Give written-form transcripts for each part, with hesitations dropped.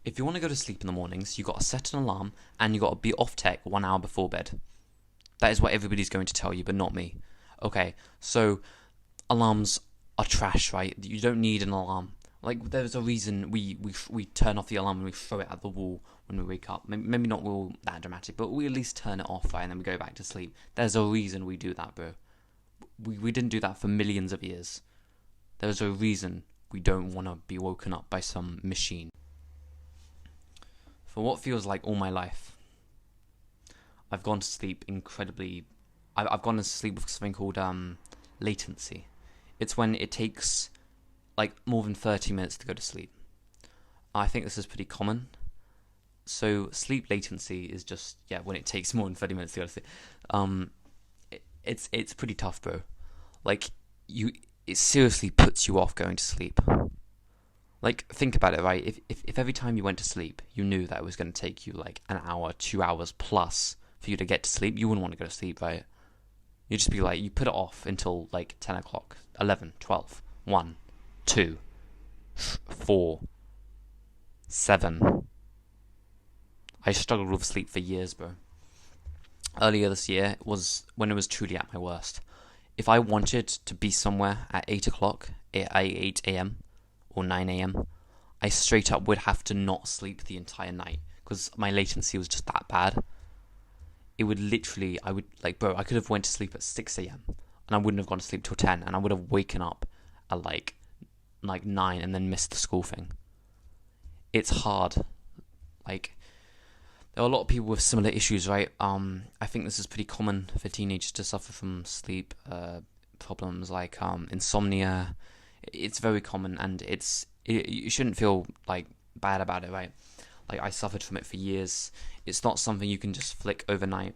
if you want to go to sleep in the mornings, you got to set an alarm and you got to be off tech 1 hour before bed. That is what everybody's going to tell you, but not me. Okay, so alarms are trash, right? You don't need an alarm. Like, there's a reason we turn off the alarm and we throw it at the wall when we wake up. Maybe not all that dramatic, but we at least turn it off, right? And then we go back to sleep. There's a reason we do that, bro. We didn't do that for millions of years. There's a reason we don't want to be woken up by some machine. For what feels like all my life, I've gone to sleep incredibly... I've gone to sleep with something called latency. It's when it takes like more than 30 minutes to go to sleep. I think this is pretty common. So sleep latency is just, when it takes more than 30 minutes to go to sleep. It's pretty tough, bro. Like, it seriously puts you off going to sleep. Like, think about it, right? If every time you went to sleep, you knew that it was going to take you like an hour, 2 hours plus for you to get to sleep, you wouldn't want to go to sleep, right? You'd just be like, you put it off until like 10 o'clock, 11, 12, 1, 2, 4, 7. I struggled with sleep for years, bro. Earlier this year was when it was truly at my worst. If I wanted to be somewhere at 8 o'clock, 8 a.m. or 9 a.m., I straight up would have to not sleep the entire night because my latency was just that bad. It would literally, I could have went to sleep at 6 a.m. and I wouldn't have gone to sleep till 10, and I would have waken up at like 9 and then missed the school thing. It's hard. Like, there are a lot of people with similar issues, right? I think this is pretty common for teenagers to suffer from sleep problems like insomnia. It's very common, and you shouldn't feel like bad about it, right? Like, I suffered from it for years. It's not something you can just flick overnight.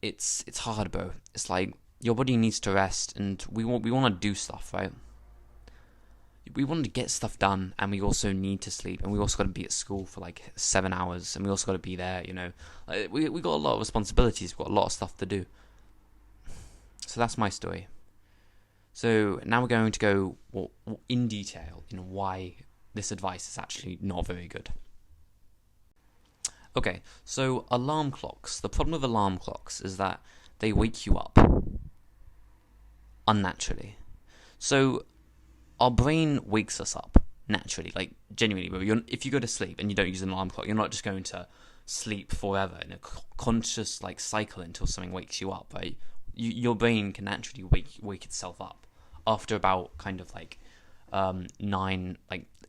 It's hard, bro. It's like your body needs to rest, and we want to do stuff, right? We want to get stuff done, and we also need to sleep, and we also got to be at school for like 7 hours, and we also got to be there, Like, we got a lot of responsibilities. We've got a lot of stuff to do. So that's my story. So now we're going to go in detail in why this advice is actually not very good. Okay, so alarm clocks. The problem with alarm clocks is that they wake you up unnaturally. So our brain wakes us up naturally, like genuinely. Bro. If you go to sleep and you don't use an alarm clock, you're not just going to sleep forever in a conscious like cycle until something wakes you up, right? Your brain can naturally wake itself up after about kind of like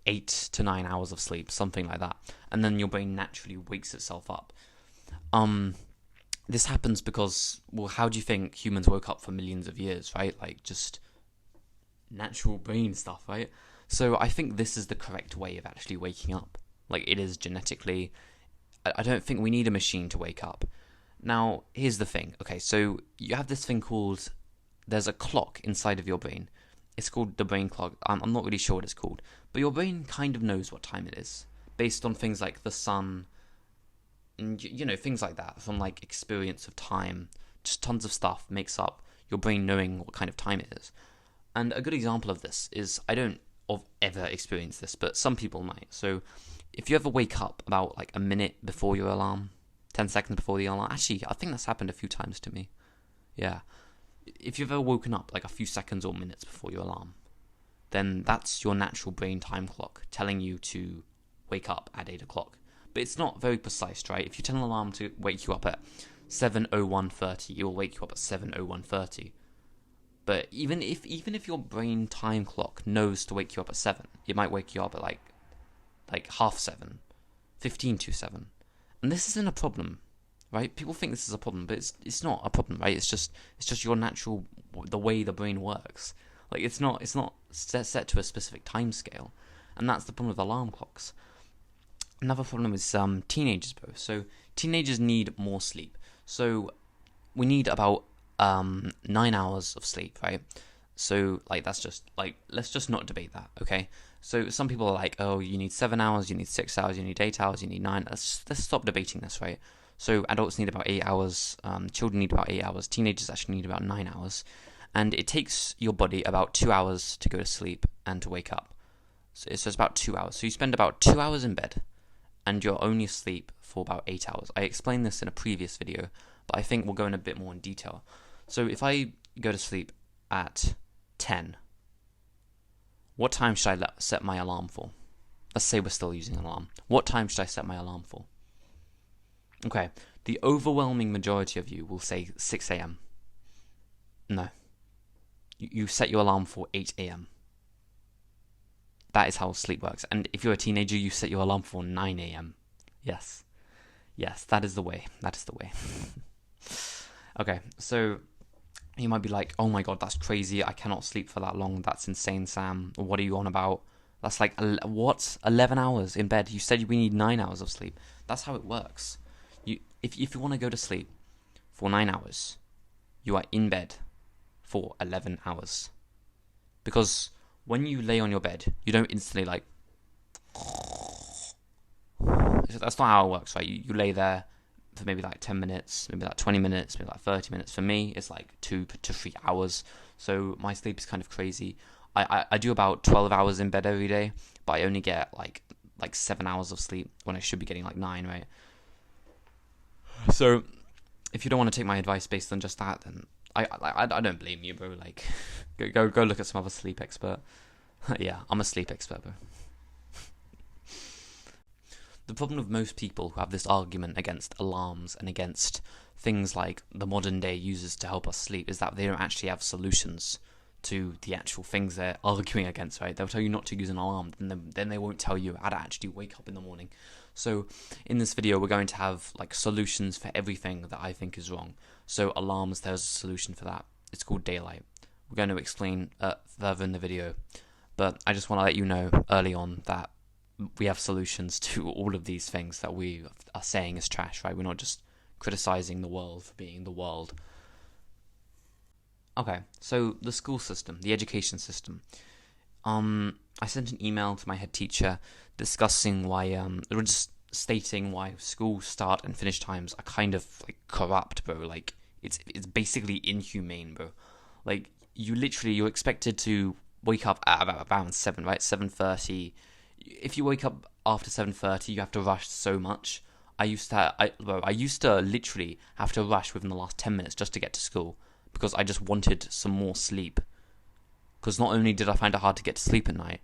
8 to 9 hours of sleep, something like that, and then your brain naturally wakes itself up. This happens because, well, how do you think humans woke up for millions of years, right? Like, just natural brain stuff, right? So I think this is the correct way of actually waking up. Like, it is genetically. I don't think we need a machine to wake up. Now, here's the thing. Okay, so you have this thing called, there's a clock inside of your brain. It's called the brain clock. I'm not really sure what it's called, but your brain kind of knows what time it is based on things like the sun and, things like that, from like experience of time. Just tons of stuff makes up your brain knowing what kind of time it is. And a good example of this is, I don't ever experience this, but some people might. So if you ever wake up about like a minute before your alarm, 10 seconds before the alarm, actually, I think that's happened a few times to me. Yeah. If you've ever woken up like a few seconds or minutes before your alarm, then that's your natural brain time clock telling you to wake up at 8 o'clock. But it's not very precise, right? If you tell an alarm to wake you up at 7:01:30, it will wake you up at 7:01:30. But even if your brain time clock knows to wake you up at 7, it might wake you up at like 7:30, 15 to 7. And this isn't a problem, right? People think this is a problem, but it's not a problem, right? It's just your natural, the way the brain works. Like, it's not set to a specific time scale, and that's the problem with alarm clocks. Another problem is teenagers, bro. So teenagers need more sleep. So we need about 9 hours of sleep, right? So like, that's just like, let's just not debate that, okay? So some people are like, oh, you need 7 hours, you need 6 hours, you need 8 hours, you need 9. Let's stop debating this, right? So adults need about 8 hours, children need about 8 hours, teenagers actually need about 9 hours, and it takes your body about 2 hours to go to sleep and to wake up. So it's about 2 hours. So you spend about 2 hours in bed, and you're only asleep for about 8 hours. I explained this in a previous video, but I think we'll go in a bit more in detail. So if I go to sleep at 10, what time should I set my alarm for? Let's say we're still using an alarm. What time should I set my alarm for? Okay, the overwhelming majority of you will say 6 a.m. No. You set your alarm for 8 a.m. That is how sleep works. And if you're a teenager, you set your alarm for 9 a.m. Yes. Yes, that is the way. That is the way. Okay, so you might be like, oh my god, that's crazy. I cannot sleep for that long. That's insane, Sam. What are you on about? That's like, what? 11 hours in bed. You said we need 9 hours of sleep. That's how it works. If you want to go to sleep for 9 hours, you are in bed for 11 hours. Because when you lay on your bed, you don't instantly like... That's not how it works, right? You lay there for maybe like 10 minutes, maybe like 20 minutes, maybe like 30 minutes. For me, it's like 2 to 3 hours. So my sleep is kind of crazy. I do about 12 hours in bed every day, but I only get like 7 hours of sleep when I should be getting like 9, right? So if you don't want to take my advice based on just that, then I don't blame you, bro. Like, go look at some other sleep expert. Yeah, I'm a sleep expert, bro. The problem with most people who have this argument against alarms and against things like the modern day uses to help us sleep is that they don't actually have solutions to the actual things they're arguing against, right? They'll tell you not to use an alarm, then they won't tell you how to actually wake up in the morning. So in this video, we're going to have like solutions for everything that I think is wrong. So alarms, there's a solution for that. It's called daylight. We're going to explain further in the video, but I just want to let you know early on that we have solutions to all of these things that we are saying is trash, right? We're not just criticizing the world for being the world. Okay, so the school system, the education system. I sent an email to my head teacher discussing why, just stating why school start and finish times are kind of like corrupt, bro. Like it's basically inhumane, bro. Like you're expected to wake up at around 7, right? 7:30. If you wake up after 7:30, you have to rush so much. I used to literally have to rush within the last 10 minutes just to get to school because I just wanted some more sleep. Because not only did I find it hard to get to sleep at night,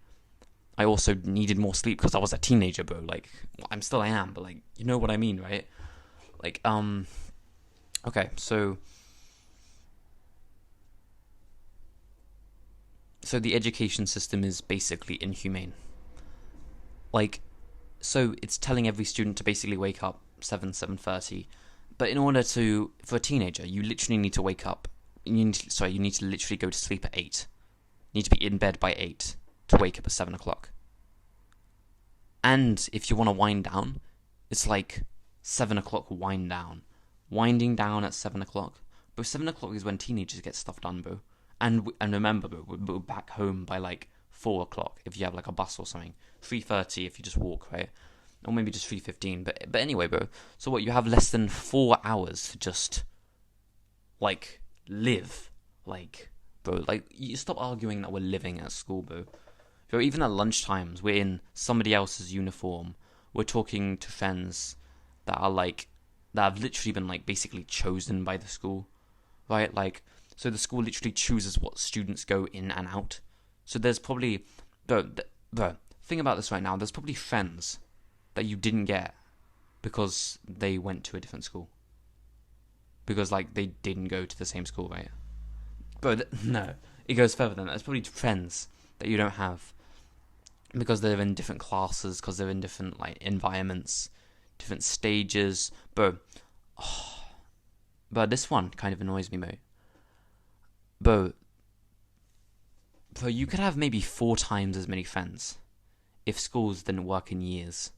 I also needed more sleep because I was a teenager, bro. Like, well, I am, but like, you know what I mean, right? Like, okay, so the education system is basically inhumane. Like, so it's telling every student to basically wake up 7:30, but in order for a teenager, you literally need to wake up. You need to literally go to sleep at 8. You need to be in bed by 8 to wake up at 7 o'clock. And if you want to wind down, it's like 7 o'clock wind down. Winding down at 7 o'clock. But 7 o'clock is when teenagers get stuff done, bro. And remember, bro, we're back home by like 4 o'clock if you have like a bus or something. 3:30 if you just walk, right? Or maybe just 3:15. But anyway, bro. So what, you have less than 4 hours to just like live. Like, bro, like you stop arguing that we're living at school, bro. So even at lunchtimes, we're in somebody else's uniform. We're talking to friends that have literally been like basically chosen by the school, right? Like, so the school literally chooses what students go in and out. So there's probably, bro, think about this right now. There's probably friends that you didn't get because they went to a different school. Because like they didn't go to the same school, right? Bro, no, it goes further than that. There's probably friends that you don't have because they're in different classes, because they're in different like environments, different stages. Bro, this one kind of annoys me, mate. Bro, you could have maybe 4 times as many friends if schools didn't work in years.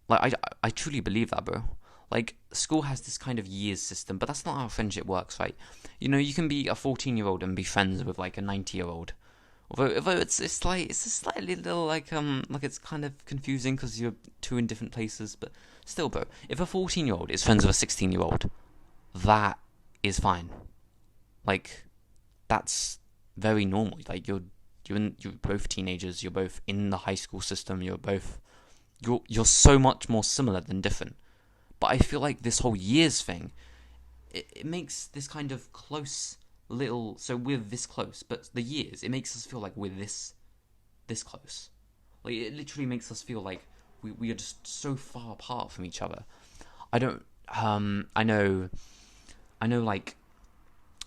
Like, I truly believe that, bro. Like, school has this kind of years system, but that's not how friendship works, right? You know, you can be a 14-year-old and be friends with like a 90-year-old. Although it's a slightly little like it's kind of confusing because you're 2 in different places, but still, bro, if a 14-year-old is friends with a 16-year-old, that is fine. Like, that's very normal. Like, you're both teenagers. You're both in the high school system. You're both you're so much more similar than different. But I feel like this whole years thing, it makes this kind of close little. So we're this close, but the years, it makes us feel like we're this close. Like it literally makes us feel like we are just so far apart from each other. I don't. I know. Like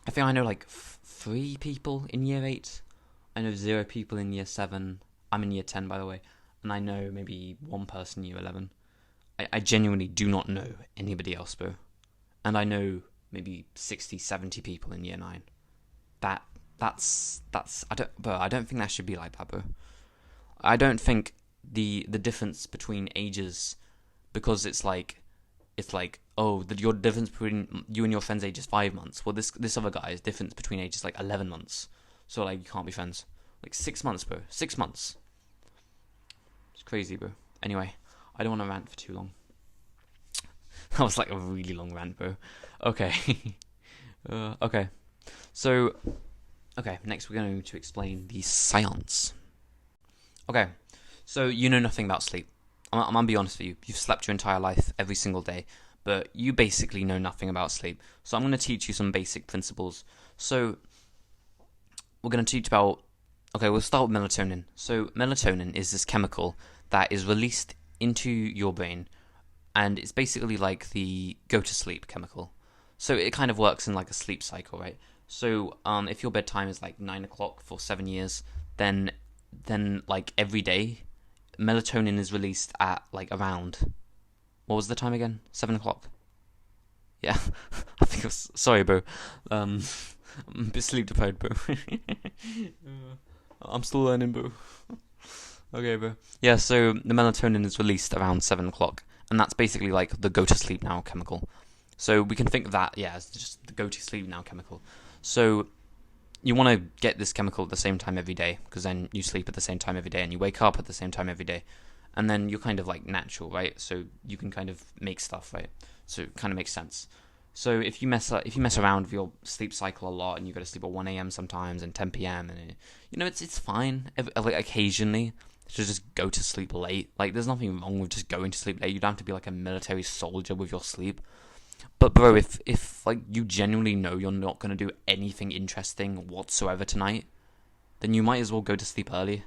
I think I know like 3 people in year 8. I know 0 people in year 7. I'm in year 10, by the way, and I know maybe 1 person in year 11. I genuinely do not know anybody else, bro. And I know maybe 60, 70 people in year 9. That's I don't think that should be like that, bro. I don't think the difference between ages, because your difference between you and your friend's age is 5 months. Well, this other guy's difference between ages is like 11 months. So like you can't be friends. Like 6 months, bro. 6 months. It's crazy, bro. Anyway, I don't want to rant for too long. That was like a really long rant, bro. Okay. Okay. So, next we're going to explain the science. Okay, so you know nothing about sleep. I'm gonna be honest with you. You've slept your entire life every single day, but you basically know nothing about sleep. So I'm gonna teach you some basic principles. So we're gonna teach about. Okay, we'll start with melatonin. So melatonin is this chemical that is released into your brain, and it's basically like the go to sleep chemical. So it kind of works in like a sleep cycle, right? So if your bedtime is like 9 o'clock for 7 years, then like every day, melatonin is released at like around, what was the time again? 7 o'clock. Yeah, I think it was. Sorry, bro. I'm a bit sleep deprived, bro. I'm still learning, bro. Okay, bro. Yeah, so the melatonin is released around 7 o'clock, and that's basically like the go to sleep now chemical. So we can think of that, yeah, as just the go to sleep now chemical. So you want to get this chemical at the same time every day, because then you sleep at the same time every day and you wake up at the same time every day, and then you're kind of like natural, right? So you can kind of make stuff, right? So it kind of makes sense. So if you mess around with your sleep cycle a lot, and you go to sleep at 1 a.m. sometimes and 10 p.m. and it's fine. Like occasionally to just go to sleep late. Like there's nothing wrong with just going to sleep late. You don't have to be like a military soldier with your sleep. But bro, if like you genuinely know you're not gonna do anything interesting whatsoever tonight, then you might as well go to sleep early.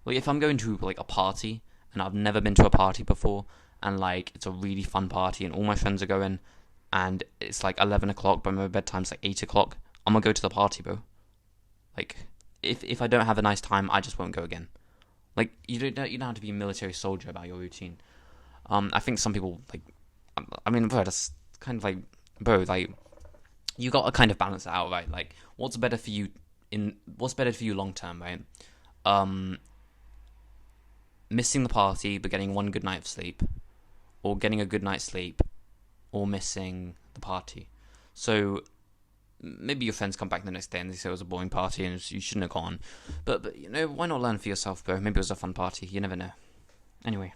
Like if I'm going to like a party and I've never been to a party before, and like it's a really fun party and all my friends are going, and it's like 11 o'clock, but my bedtime's like 8 o'clock, I'm gonna go to the party, bro. Like if I don't have a nice time, I just won't go again. Like you don't have to be a military soldier about your routine. I think some people like, I mean, bro, that's kind of like, bro, like you got to kind of balance it out, right? Like what's better for you long term, right? Missing the party but getting one good night of sleep, or getting a good night's sleep, or missing the party. So maybe your friends come back the next day and they say it was a boring party and you shouldn't have gone. But why not learn for yourself, bro? Maybe it was a fun party. You never know. Anyway,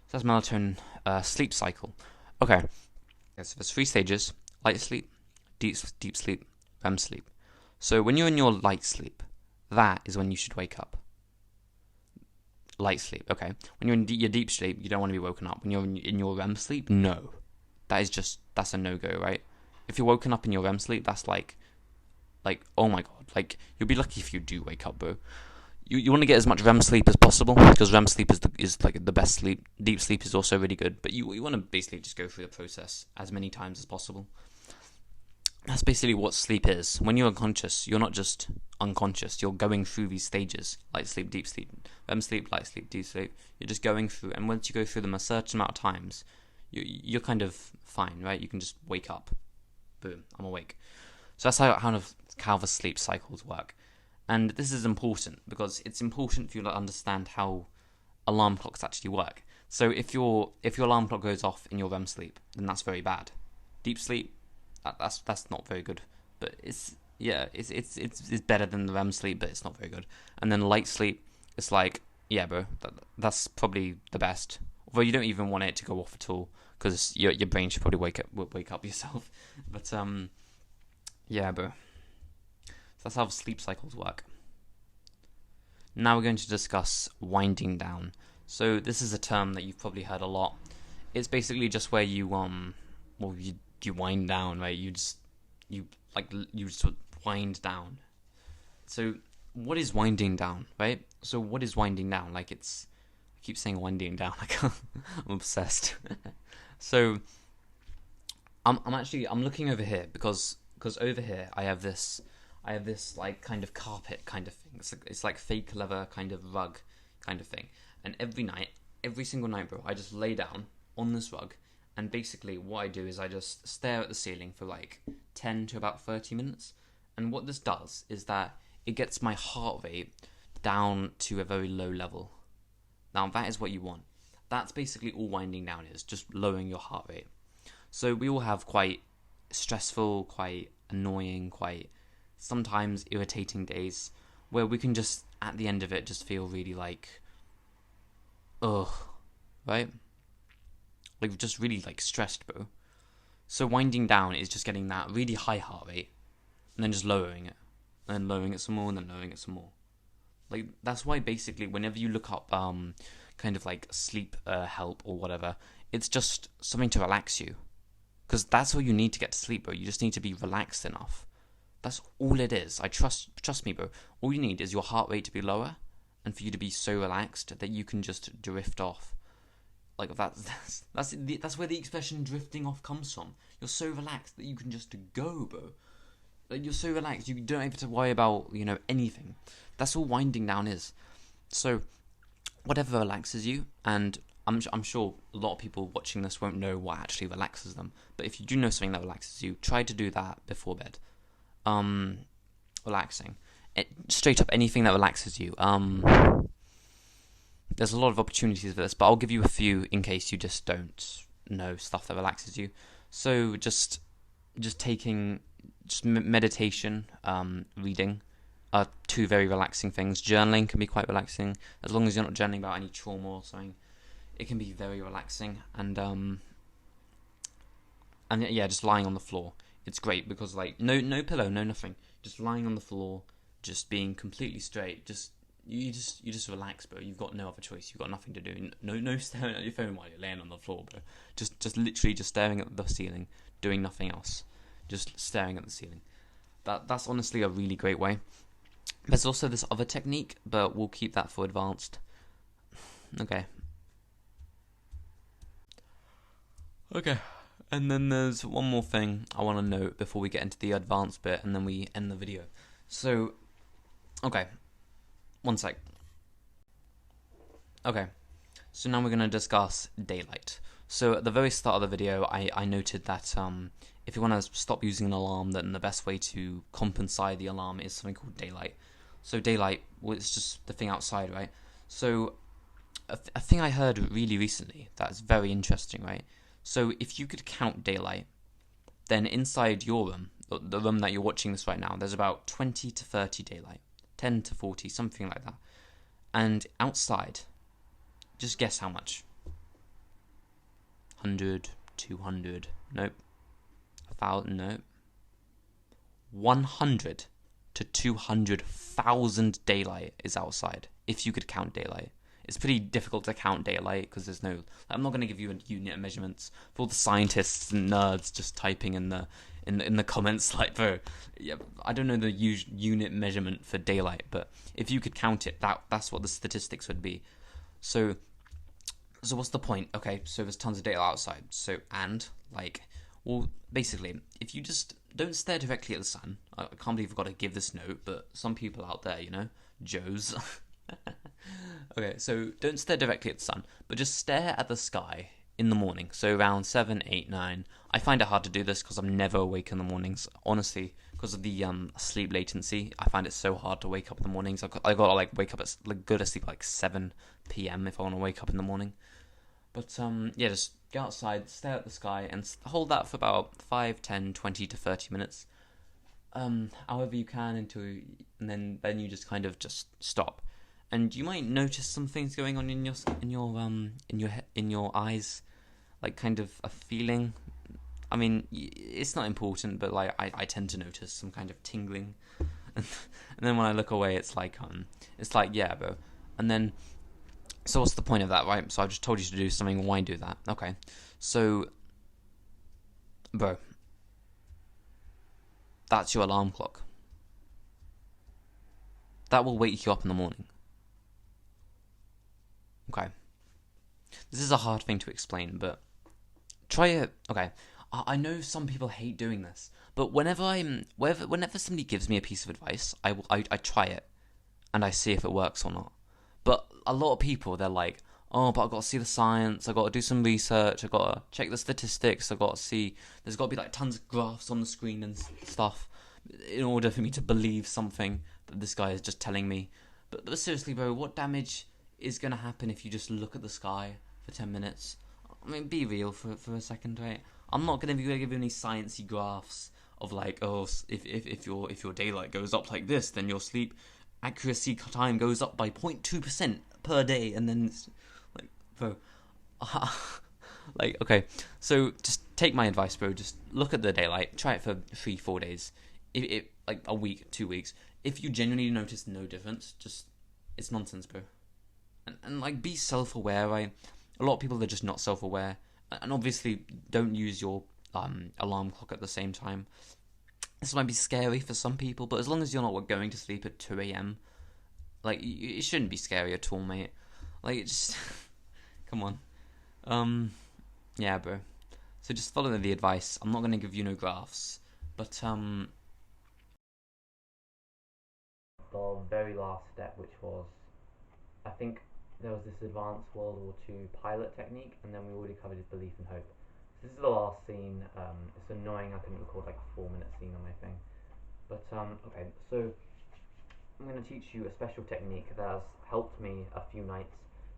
so that's melatonin sleep cycle. Okay, so there's 3 stages: light sleep, deep sleep, REM sleep. So when you're in your light sleep, that is when you should wake up. Light sleep, okay. When you're in your deep sleep, you don't want to be woken up. When you're in your REM sleep, no. That's a no-go, right? If you're woken up in your REM sleep, that's like, oh my god. Like, you'll be lucky if you do wake up, bro. You want to get as much REM sleep as possible, because REM sleep is like the best sleep. Deep sleep is also really good, but you want to basically just go through the process as many times as possible. That's basically what sleep is. When you're unconscious, you're not just unconscious. You're going through these stages: light sleep, deep sleep, REM sleep, light sleep, deep sleep. You're just going through, and once you go through them a certain amount of times, you're kind of fine, right? You can just wake up. Boom, I'm awake. So that's how the sleep cycles work. And this is important because it's important for you to understand how alarm clocks actually work. So if your alarm clock goes off in your REM sleep, then that's very bad. Deep sleep, that's not very good. But it's better than the REM sleep, but it's not very good. And then light sleep, it's like, yeah, bro, that's probably the best. Although you don't even want it to go off at all, because your brain should probably wake up yourself. But yeah, bro. So that's how sleep cycles work. Now we're going to discuss winding down. So this is a term that you've probably heard a lot. It's basically just where you wind down, right? You just wind down. So what is winding down, right? So what is winding down? Like, I keep saying winding down. Like, I'm obsessed. So I'm looking over here because over here I have this like kind of carpet kind of thing. It's like fake leather kind of rug kind of thing. And every single night, bro, I just lay down on this rug, and basically what I do is I just stare at the ceiling for like 10 to about 30 minutes. And what this does is that it gets my heart rate down to a very low level. Now that is what you want. That's basically all winding down is, just lowering your heart rate. So we all have quite stressful, quite annoying, quite sometimes irritating days where we can just, at the end of it, just feel really like, ugh, right? Like, just really like stressed, bro. So winding down is just getting that really high heart rate and then just lowering it, and then lowering it some more, and then lowering it some more. Like, that's why basically whenever you look up kind of like sleep help or whatever, it's just something to relax you. Because that's all you need to get to sleep, bro. You just need to be relaxed enough. That's all it is. Trust me, bro. All you need is your heart rate to be lower, and for you to be so relaxed that you can just drift off. Like, that's where the expression drifting off comes from. You're so relaxed that you can just go, bro. Like, you're so relaxed, you don't have to worry about, anything. That's all winding down is. So, whatever relaxes you, and I'm sure a lot of people watching this won't know what actually relaxes them. But if you do know something that relaxes you, try to do that before bed. Relaxing. Straight up, anything that relaxes you. There's a lot of opportunities for this, but I'll give you a few in case you just don't know stuff that relaxes you. So just meditation, reading are two very relaxing things. Journaling can be quite relaxing, as long as you're not journaling about any trauma or something. It can be very relaxing, and yeah, just lying on the floor. It's great because like no pillow, no nothing. Just lying on the floor, just being completely straight. You just relax, bro. You've got no other choice. You've got nothing to do. No staring at your phone while you're laying on the floor, bro. Just literally just staring at the ceiling, doing nothing else. Just staring at the ceiling. That's honestly a really great way. There's also this other technique, but we'll keep that for advanced. Okay. And then there's one more thing I want to note before we get into the advanced bit, and then we end the video. So, okay. One sec. Okay. So now we're going to discuss daylight. So at the very start of the video, I noted that if you want to stop using an alarm, then the best way to compensate the alarm is something called daylight. So daylight, well, it's just the thing outside, right? So a thing I heard really recently that's very interesting, right? So if you could count daylight, then inside your room, the room that you're watching this right now, there's about 20 to 30 daylight, 10 to 40, something like that. And outside, just guess how much? 100, 200, nope. 1,000, nope. 100 to 200,000 daylight is outside, if you could count daylight. It's pretty difficult to count daylight because there's no. I'm not going to give you a unit of measurements for all the scientists and nerds just typing in the comments like, bro, yeah, I don't know the unit measurement for daylight, but if you could count it, that's what the statistics would be. So what's the point? Okay, so there's tons of daylight outside. So basically, if you just don't stare directly at the sun. I can't believe I've got to give this note, but some people out there, Joes. Okay, so don't stare directly at the sun, but just stare at the sky in the morning. So around 7, 8, 9. I find it hard to do this because I'm never awake in the mornings. Honestly, because of the sleep latency, I find it so hard to wake up in the mornings. I got to wake up at go to sleep at 7 p.m. if I want to wake up in the morning. But yeah, just go outside, stare at the sky, and hold that for about 5, 10, 20 to 30 minutes. However you can and then you just kind of just stop. And you might notice some things going on in your eyes, like kind of a feeling. I mean, it's not important, but like I tend to notice some kind of tingling, and then when I look away, it's like yeah, bro. And then So what's the point of that, right? So I just told you to do something. Why do that? Okay. So, bro, that's your alarm clock. That will wake you up in the morning. Okay. This is a hard thing to explain, but try it. Okay. I know some people hate doing this, but whenever somebody gives me a piece of advice, I try it and I see if it works or not. But a lot of people, they're like, oh, but I've got to see the science, I've got to do some research, I've got to check the statistics, I've got to see, there's got to be like tons of graphs on the screen and stuff in order for me to believe something that this guy is just telling me. But seriously, bro, what damage is going to happen if you just look at the sky for 10 minutes? I mean, be real for a second, right? I'm not going to give you any sciencey graphs of like, oh, if your daylight goes up like this, then your sleep accuracy time goes up by 0.2% per day, and then it's like, bro, like, okay, so just take my advice, bro. Just look at the daylight, try it for 3-4 days, if like a week, 2 weeks. If you genuinely notice no difference, just it's nonsense, bro. And like, be self-aware, right? A lot of people are just not self-aware, and obviously don't use your alarm clock at the same time. This might be scary for some people, but as long as you're not going to sleep at 2 a.m., like, it shouldn't be scary at all, mate. Like, it just come on. Yeah, bro. So just follow the advice. I'm not gonna give you no graphs, but the very last step, which was, I think there was this advanced World War II pilot technique, and then we already covered his belief and hope. So this is the last scene. It's annoying I couldn't record like a 4-minute scene on my thing. But okay, so I'm going to teach you a special technique that has helped me a few nights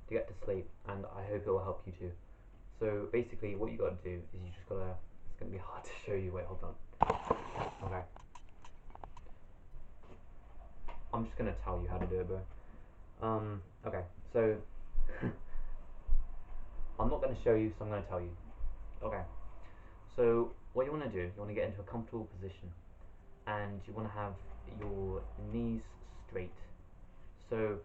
to get to sleep, and I hope it will help you too. So basically, what you got to do is you just gotta. It's going to be hard to show you. Wait, hold on. Okay, I'm just going to tell you how to do it, bro. Okay, so I'm not going to show you, so I'm going to tell you. Okay, so what you want to do, you want to get into a comfortable position, and you want to have your knees straight. So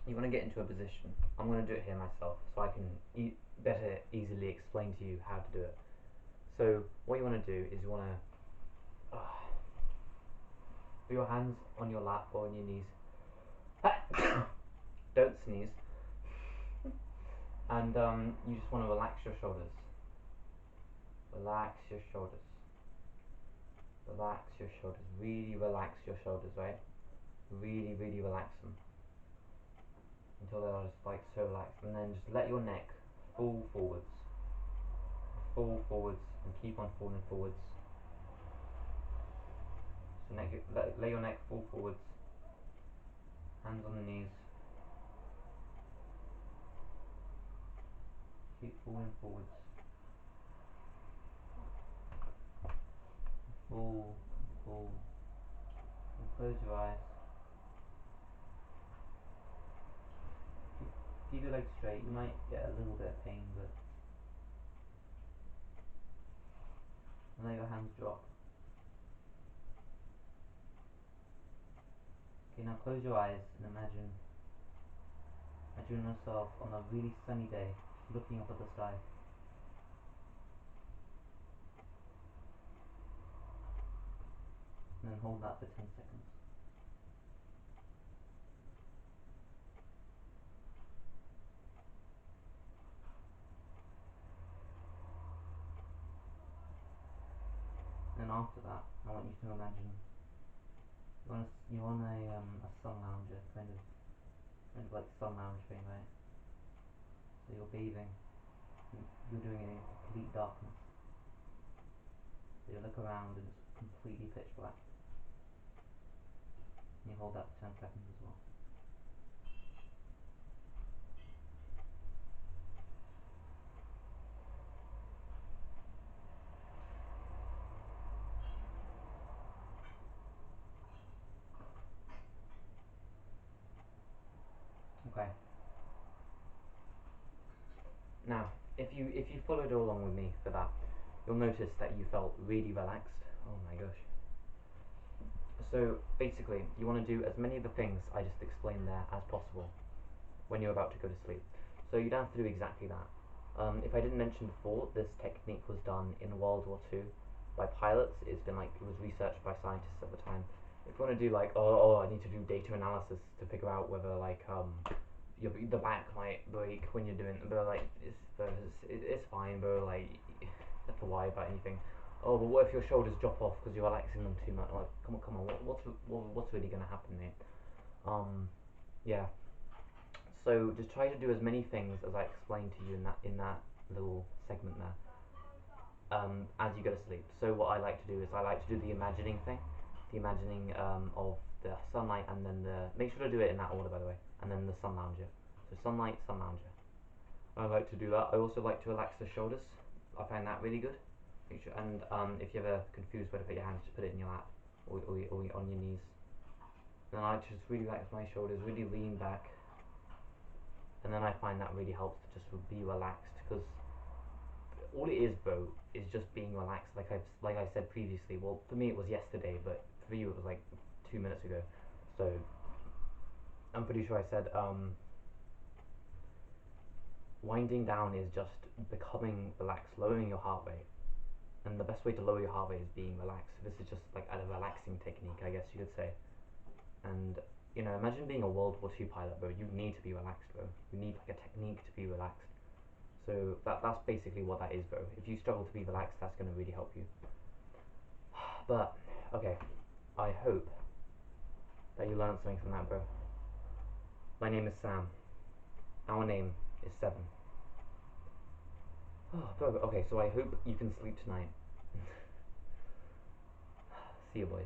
you want to get into a position. I'm going to do it here myself, so I can better easily explain to you how to do it. So what you want to do is you want to put your hands on your lap or on your knees. Don't sneeze. And you just want to relax your shoulders. Relax your shoulders. Relax your shoulders. Really relax your shoulders, right? Really, really relax them until they're just like so relaxed, and then just let your neck fall forwards. Fall forwards and keep on falling forwards. So lay your neck fall forwards. Hands on the knees. Keep falling forwards. Fall, fall. And close your eyes. Keep your legs straight. You might get a little bit of pain, but let your hands drop. Okay, now close your eyes and imagine yourself on a really sunny day, looking up at the sky. And then hold that for 10 seconds. And then after that, I want you to imagine you're on a sun lounger, kind of like sun lounge thing, right? So you're bathing, and you're doing it in complete darkness. So you look around and it's completely pitch black. And you hold that for 10 seconds as well. Okay. Now, if you followed along with me for that, you'll notice that you felt really relaxed. Oh my gosh. So basically, you want to do as many of the things I just explained there as possible. when you're about to go to sleep. So you don't have to do exactly that. If I didn't mention before, this technique was done in World War II by pilots. It was researched by scientists at the time. If you want to do like, I need to do data analysis to figure out whether the back might break when you're doing, but like it's fine, bro. Like you don't have to worry about anything. Oh, but what if your shoulders drop off because you're relaxing them too much? Like, come on, what's really gonna happen, mate? Yeah. So just try to do as many things as I explained to you in that little segment there. As you go to sleep. So what I like to do is I like to do the imagining thing, the imagining of the sunlight, and then the make sure to do it in that order, by the way, and then the sun lounger. So sunlight, sun lounger. I like to do that. I also like to relax the shoulders. I find that really good. Make sure, and if you're ever confused where to put your hands, just put it in your lap or on your knees. And I just really relax my shoulders, really lean back, and then I find that really helps to just be relaxed because all it is, bro, is just being relaxed. Like I said previously. Well, for me it was yesterday, but for you it was like 2 minutes ago. So I'm pretty sure I said winding down is just becoming relaxed, lowering your heart rate. And the best way to lower your heart rate is being relaxed. This is just like a relaxing technique, I guess you could say. And imagine being a World War II pilot, bro. You need to be relaxed, bro. You need like a technique to be relaxed. So that's basically what that is, bro. If you struggle to be relaxed, that's gonna really help you. But okay, I hope that you learned something from that, bro. My name is Sam. Our name is Seven. Oh, bro. Okay, so I hope you can sleep tonight. See you, boys.